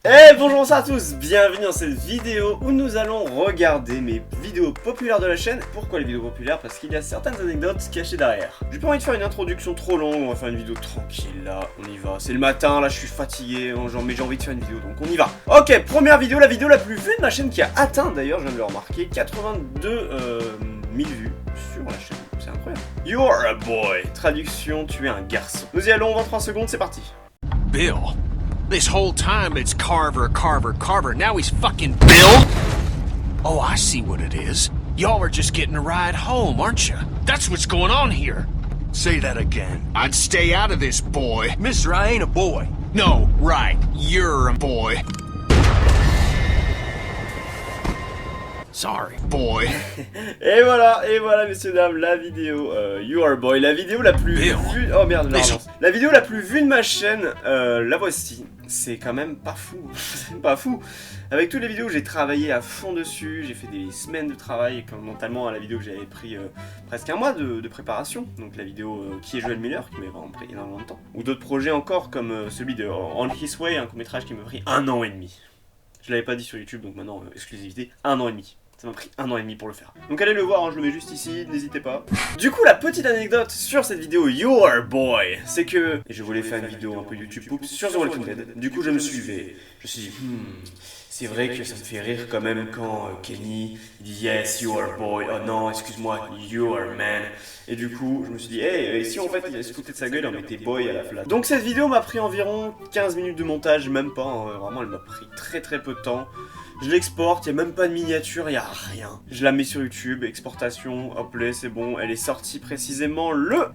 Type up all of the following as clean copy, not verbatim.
Bonjour à tous, bienvenue dans cette vidéo où nous allons regarder mes vidéos populaires de la chaîne. Pourquoi les vidéos populaires? Parce qu'il y a certaines anecdotes cachées derrière. J'ai pas envie de faire une introduction trop longue, on va faire une vidéo tranquille là, on y va. C'est le matin, là je suis fatigué, mais j'ai envie de faire une vidéo donc on y va. Ok, première vidéo, la vidéo la plus vue de ma chaîne qui a atteint d'ailleurs, je viens de le remarquer, 82 000 vues sur la chaîne. C'est incroyable. You're a boy. Traduction, tu es un garçon. Nous y allons, 23 secondes, c'est parti. Bill. This whole time it's Carver, Carver, Carver. Now he's fucking Bill? Oh, I see what it is. Y'all are just getting a ride home, aren't you? That's what's going on here. Say that again. I'd stay out of this, boy. Mister, I ain't a boy. No, right. You're a boy. Sorry, boy. Et voilà, messieurs, dames, la vidéo You Are Boy, la vidéo la plus vue... Oh merde, la vidéo la plus vue de ma chaîne, la voici. C'est quand même pas fou, c'est pas fou. Avec toutes les vidéos, j'ai travaillé à fond dessus, j'ai fait des semaines de travail, comme mentalement à la vidéo que j'avais pris presque un mois de préparation. Donc la vidéo qui est Joel Miller, qui m'a vraiment pris énormément de temps. Ou d'autres projets encore, comme celui de On His Way, un court-métrage qui m'a pris 1 an et demi. Je l'avais pas dit sur YouTube, donc maintenant, exclusivité, 1 an et demi. Ça m'a pris 1 an et demi pour le faire. Donc allez le voir, hein, je le mets juste ici, n'hésitez pas. Du coup, la petite anecdote sur cette vidéo You Are Boy, c'est que... Et je voulais faire une vidéo un peu YouTube Poops sur The Walking Dead. Du coup, je me suivais. Je me suis dit, c'est vrai que ça me fait rire quand même quand Kenny dit Yes, you are boy. Oh non, excuse-moi, you are man. Et du coup, je me suis dit, hey, si en fait il se foutait de sa gueule, on mettait boy à la place. Donc cette vidéo m'a pris environ 15 minutes de montage, même pas, hein, vraiment elle m'a pris très peu de temps. Je l'exporte, il n'y a même pas de miniature, il n'y a rien. Je la mets sur YouTube, exportation, hop là, c'est bon. Elle est sortie précisément le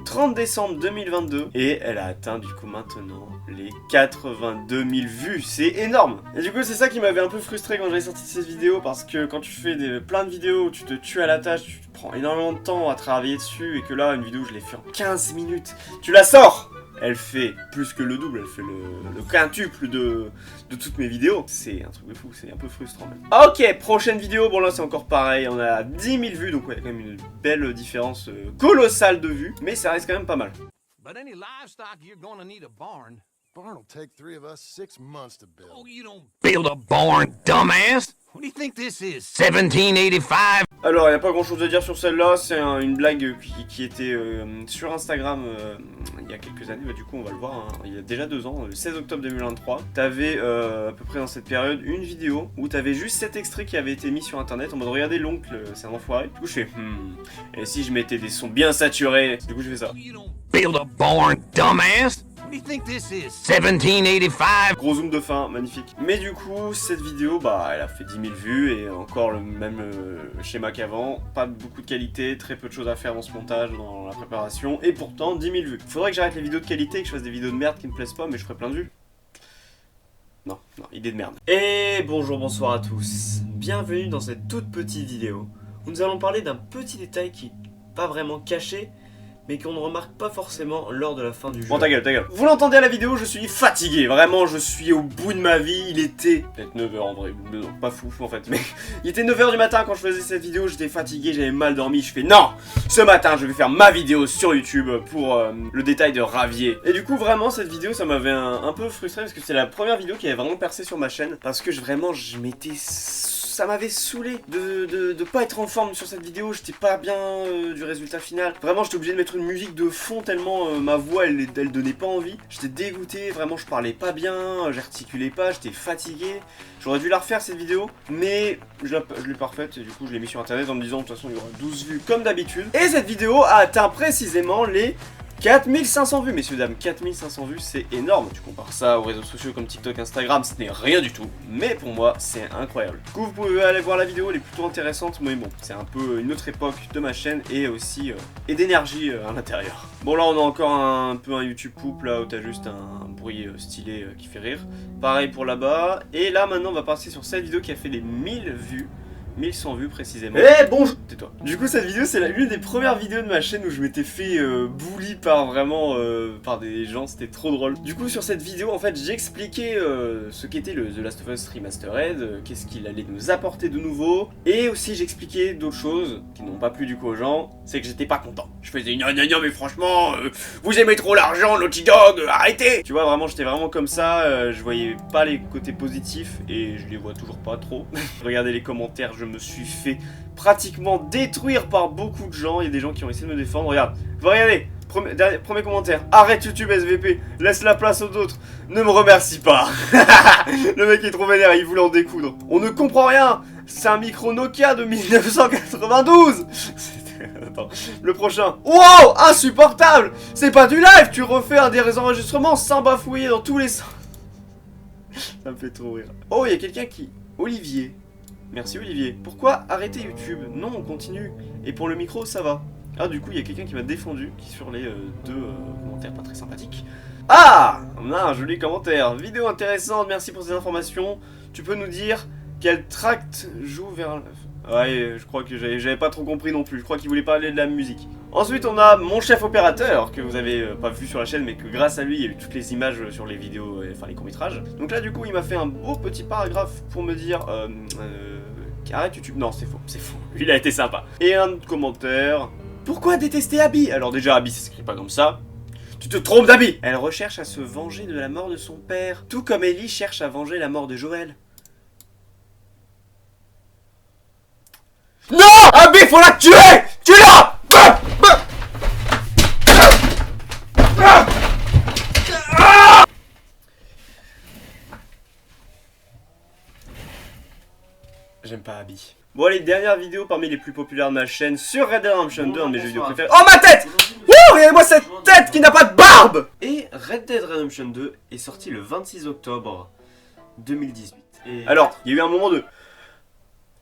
30 décembre 2022. Et elle a atteint du coup maintenant les 82 000 vues. C'est énorme. Et du coup c'est ça qui m'avait un peu frustré quand j'avais sorti cette vidéo. Parce que quand tu fais plein de vidéos, tu te tues à la tâche, tu prends énormément de temps à travailler dessus. Et que là, une vidéo, je l'ai fait en 15 minutes. Tu la sors! Elle fait plus que le double, elle fait le quintuple de toutes mes vidéos. C'est un truc de fou, c'est un peu frustrant même. Ok, prochaine vidéo, bon là c'est encore pareil, on a 10 000 vues, donc ouais, quand même une belle différence colossale de vues, mais ça reste quand même pas mal. But any livestock, you're gonna need a barn. Barn will take 3 of us 6 months to build. Oh, you don't build a barn, dumbass! What do you think this is, 1785? Alors, il n'y a pas grand chose à dire sur celle-là, c'est une blague qui était sur Instagram il y a quelques années, bah, du coup on va le voir, hein, il y a déjà 2 ans, le 16 octobre 2023. T'avais à peu près dans cette période une vidéo où t'avais juste cet extrait qui avait été mis sur internet en mode regardez l'oncle, c'est un enfoiré. Du coup je fais et si je mettais des sons bien saturés, du coup je fais ça. You don't build a barn, dumbass! What do you think this is, 1785? Gros zoom de fin, magnifique. Mais du coup, cette vidéo, bah, elle a fait 10 000 vues et encore le même schéma qu'avant. Pas beaucoup de qualité, très peu de choses à faire dans ce montage, dans la préparation, et pourtant 10 000 vues. Faudrait que j'arrête les vidéos de qualité et que je fasse des vidéos de merde qui me plaisent pas, mais je ferai plein de vues. Non, idée de merde. Et bonjour, bonsoir à tous. Bienvenue dans cette toute petite vidéo où nous allons parler d'un petit détail qui n'est pas vraiment caché, mais qu'on ne remarque pas forcément lors de la fin du jeu. Bon, ta gueule. Vous l'entendez à la vidéo, je suis fatigué. Vraiment, je suis au bout de ma vie. Il était peut-être 9h en vrai. Non, pas fou en fait. Mais il était 9h du matin quand je faisais cette vidéo. J'étais fatigué, j'avais mal dormi. Je fais non, ce matin, je vais faire ma vidéo sur YouTube pour le détail de Ravier. Et du coup, vraiment, cette vidéo, ça m'avait un peu frustré parce que c'est la première vidéo qui avait vraiment percé sur ma chaîne. Parce que je m'étais... Ça m'avait saoulé de pas être en forme sur cette vidéo, j'étais pas bien du résultat final. Vraiment j'étais obligé de mettre une musique de fond tellement ma voix elle donnait pas envie. J'étais dégoûté, vraiment je parlais pas bien, j'articulais pas, j'étais fatigué. J'aurais dû la refaire cette vidéo, mais je l'ai pas refaite et du coup je l'ai mis sur internet en me disant de toute façon il y aura 12 vues comme d'habitude. Et cette vidéo a atteint précisément les 4500 vues, messieurs dames, 4500 vues, c'est énorme. Tu compares ça aux réseaux sociaux comme TikTok, Instagram, ce n'est rien du tout. Mais pour moi, c'est incroyable. Du coup, vous pouvez aller voir la vidéo, elle est plutôt intéressante. Mais bon, c'est un peu une autre époque de ma chaîne et aussi et d'énergie à l'intérieur. Bon, là, on a encore un peu un YouTube couple, là, où t'as juste un bruit stylé qui fait rire. Pareil pour là-bas. Et là, maintenant, on va passer sur cette vidéo qui a fait les 1000 vues. 1100 vues précisément. Eh bonjour. Tais-toi. Du coup cette vidéo c'est l'une des premières vidéos de ma chaîne où je m'étais fait bully par vraiment par des gens, c'était trop drôle. Du coup sur cette vidéo en fait j'expliquais ce qu'était le The Last of Us Remastered, qu'est-ce qu'il allait nous apporter de nouveau, et aussi j'expliquais d'autres choses qui n'ont pas plu du coup aux gens, c'est que j'étais pas content. Je faisais non mais franchement vous aimez trop l'argent Naughty Dog, arrêtez. Tu vois vraiment j'étais vraiment comme ça, je voyais pas les côtés positifs et je les vois toujours pas trop. Regardez les commentaires, je me suis fait pratiquement détruire par beaucoup de gens. Il y a des gens qui ont essayé de me défendre. Regarde, regardez, premier commentaire. Arrête YouTube SVP, laisse la place aux autres. Ne me remercie pas. Le mec est trop vénère, il voulait en découdre. On ne comprend rien. C'est un micro Nokia de 1992. Attends, le prochain. Wow, insupportable. C'est pas du live, tu refais des enregistrements sans bafouiller dans tous les sens. Ça me fait trop rire. Oh, il y a quelqu'un qui... Olivier. Merci Olivier. Pourquoi arrêter YouTube? Non, on continue. Et pour le micro, ça va. Ah, du coup, il y a quelqu'un qui m'a défendu, qui sur les deux commentaires pas très sympathiques. Ah, on a un joli commentaire. Vidéo intéressante, merci pour ces informations. Tu peux nous dire quel tract joue vers... Ouais, je crois que j'avais pas trop compris non plus. Je crois qu'il voulait parler de la musique. Ensuite, on a mon chef opérateur, que vous avez pas vu sur la chaîne, mais que grâce à lui, il y a eu toutes les images sur les vidéos, enfin les courts-métrages. Donc là, du coup, il m'a fait un beau petit paragraphe pour me dire... arrête YouTube. Non, c'est faux, c'est faux. Il a été sympa. Et un autre commentaire. Pourquoi détester Abby? Alors déjà, Abby s'écrit pas comme ça. Tu te trompes d'Abby. Elle recherche à se venger de la mort de son père, tout comme Ellie cherche à venger la mort de Joël. Non! Abby, faut la tuer! Tue-la! J'aime pas Abby. Bon allez, dernière vidéo parmi les plus populaires de ma chaîne sur Red Dead Redemption 2, un de mes jeux vidéo préférés. Oh ma tête! Wouh! Regardez-moi cette tête qui n'a pas de barbe! Et Red Dead Redemption 2 est sorti le 26 octobre 2018. Et... Alors, il y a eu un moment de...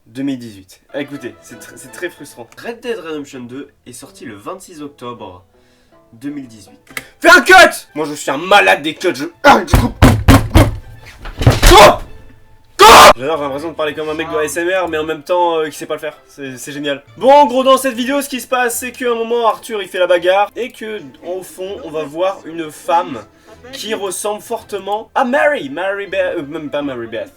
2018. Écoutez, c'est très frustrant. Red Dead Redemption 2 est sorti le 26 octobre 2018. Fais un cut! Moi je suis un malade des cuts, J'adore, j'ai l'impression de parler comme un mec de ASMR, mais en même temps qui sait pas le faire, c'est génial. Bon, en gros dans cette vidéo, ce qui se passe, c'est qu'à un moment Arthur il fait la bagarre, et que au fond on va voir une femme qui ressemble fortement à Mary Beth, même pas Mary Beth,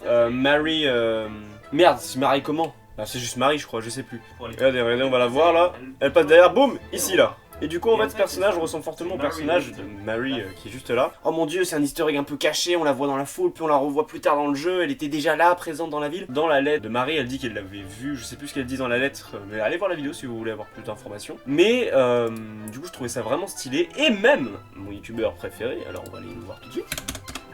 merde, c'est Mary comment? Bah, c'est juste Marie je crois, je sais plus. Regardez, on va la voir là, elle passe derrière, boum, ici là. Et du coup en fait ce personnage ressemble fortement au personnage de Mary qui est juste là. Oh mon dieu, c'est un easter egg un peu caché, on la voit dans la foule, puis on la revoit plus tard dans le jeu, elle était déjà là, présente dans la ville. Dans la lettre de Mary, elle dit qu'elle l'avait vue, je sais plus ce qu'elle dit dans la lettre, mais allez voir la vidéo si vous voulez avoir plus d'informations. Mais du coup je trouvais ça vraiment stylé, et même mon youtubeur préféré, alors on va aller le voir tout de suite.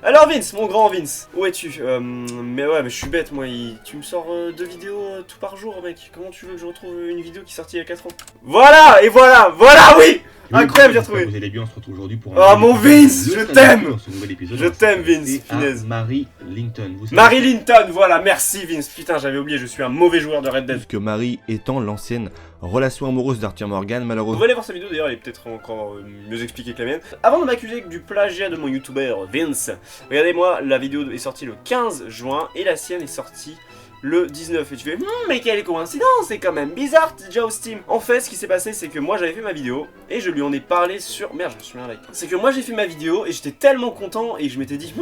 Alors Vince, mon grand Vince, où es-tu? Mais ouais, mais je suis bête moi, tu me sors 2 vidéos tout par jour mec, comment tu veux que je retrouve une vidéo qui est sortie il y a 4 ans? Voilà, et voilà, oui. Incroyable, j'ai retrouvé. Vous allez bien, on se retrouve aujourd'hui pour un mon Vince, je t'aime. Je t'aime Vince, finesse. Marie Linton. Marie Linton, voilà, merci Vince. Putain, j'avais oublié, je suis un mauvais joueur de Red Dead. Que Marie étant l'ancienne relation amoureuse d'Arthur Morgan, malheureusement. Vous allez voir sa vidéo d'ailleurs, elle est peut-être encore mieux expliquée que la mienne. Avant de m'accuser du plagiat de mon youtubeur Vince, regardez-moi, la vidéo est sortie le 15 juin et la sienne est sortie le 19. Et tu fais mais quelle coïncidence, c'est quand même bizarre Joe Steam. En fait ce qui s'est passé c'est que moi j'avais fait ma vidéo et je lui en ai parlé sur... Merde, je me suis mis un like. C'est que moi j'ai fait ma vidéo et j'étais tellement content et je m'étais dit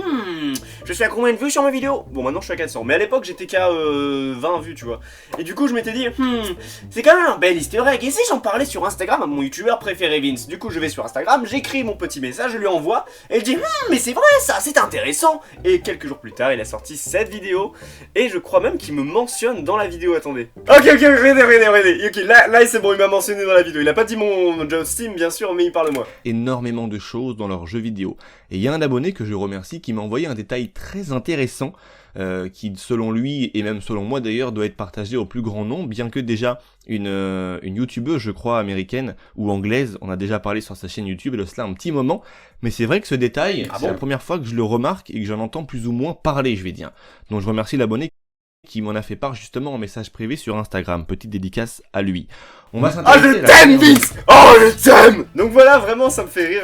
je suis à combien de vues sur ma vidéo? Bon maintenant je suis à 400, mais à l'époque j'étais qu'à 20 vues tu vois. Et du coup je m'étais dit c'est quand même un bel easter egg. Et si j'en parlais sur Instagram à mon youtubeur préféré Vince? Du coup je vais sur Instagram, j'écris mon petit message, je lui envoie et je dis mais c'est vrai ça, c'est intéressant. Et quelques jours plus tard il a sorti cette vidéo et je crois même qu'il me mentionne dans la vidéo, attendez. Ok, regardez. Ok, là c'est bon, il m'a mentionné dans la vidéo. Il a pas dit mon Joe Steam, bien sûr, mais il parle de moi. Énormément de choses dans leurs jeux vidéo. Et il y a un abonné que je remercie qui m'a envoyé un détail très intéressant, qui selon lui, et même selon moi d'ailleurs, doit être partagé au plus grand nombre, bien que déjà une youtubeuse, je crois, américaine ou anglaise, on a déjà parlé sur sa chaîne YouTube et de cela un petit moment, mais c'est vrai que ce détail, c'est la première fois que je le remarque et que j'en entends plus ou moins parler, je vais dire. Donc je remercie l'abonné qui m'en a fait part justement en message privé sur Instagram. Petite dédicace à lui. On va Ah, s'intéresser je à la t'aime, première- Vince! Oh, je t'aime! Donc voilà, vraiment, ça me fait rire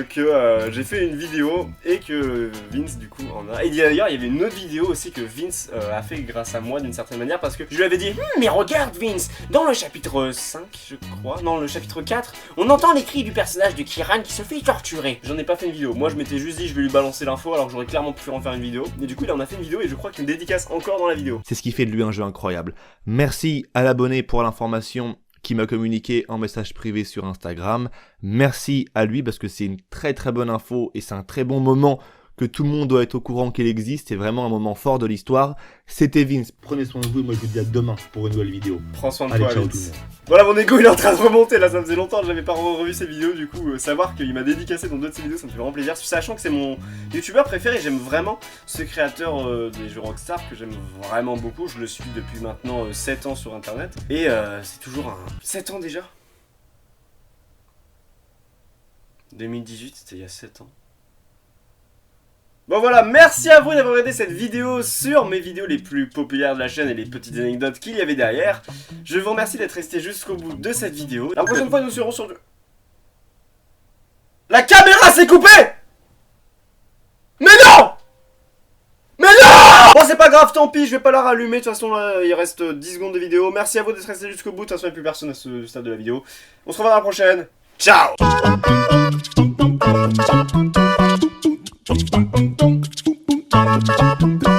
que j'ai fait une vidéo et que Vince, du coup, en a. Et d'ailleurs, il y avait une autre vidéo aussi que Vince a fait grâce à moi d'une certaine manière parce que je lui avais dit mais regarde, Vince, dans le chapitre 5, je crois, non, le chapitre 4, on entend les cris du personnage de Kiran qui se fait torturer. J'en ai pas fait une vidéo. Moi, je m'étais juste dit, je vais lui balancer l'info alors que j'aurais clairement pu en faire une vidéo. Et du coup, il en a fait une vidéo et je crois qu'il me dédicace encore dans la vidéo. C'est ce qui fait de lui un jeu incroyable. Merci à l'abonné pour l'information qui m'a communiqué en message privé sur Instagram. Merci à lui parce que c'est une très très bonne info et c'est un très bon moment que tout le monde doit être au courant qu'il existe. C'est vraiment un moment fort de l'histoire. C'était Vince. Prenez soin de vous et moi je vous dis à demain pour une nouvelle vidéo. Prends soin de Allez, toi, ciao Vince. tout le monde. Voilà, mon ego il est en train de remonter là, ça faisait longtemps que j'avais pas revu ses vidéos, du coup savoir qu'il m'a dédicacé dans d'autres de ses vidéos, ça me fait vraiment plaisir, sachant que c'est mon youtubeur préféré, j'aime vraiment ce créateur des jeux Rockstar que j'aime vraiment beaucoup, je le suis depuis maintenant 7 ans sur internet, et c'est toujours un... 7 ans déjà 2018, c'était il y a 7 ans. Bon voilà, merci à vous d'avoir regardé cette vidéo sur mes vidéos les plus populaires de la chaîne et les petites anecdotes qu'il y avait derrière. Je vous remercie d'être resté jusqu'au bout de cette vidéo. La prochaine fois nous serons sur... La caméra s'est coupée! Mais non! Mais non! Bon c'est pas grave, tant pis, je vais pas la rallumer, de toute façon là, il reste 10 secondes de vidéo. Merci à vous d'être resté jusqu'au bout, de toute façon il n'y a plus personne à ce stade de la vidéo. On se revoit dans la prochaine. Ciao! Dum dum dum dum dum dum dum dum dum dum dum dum dum dum dum.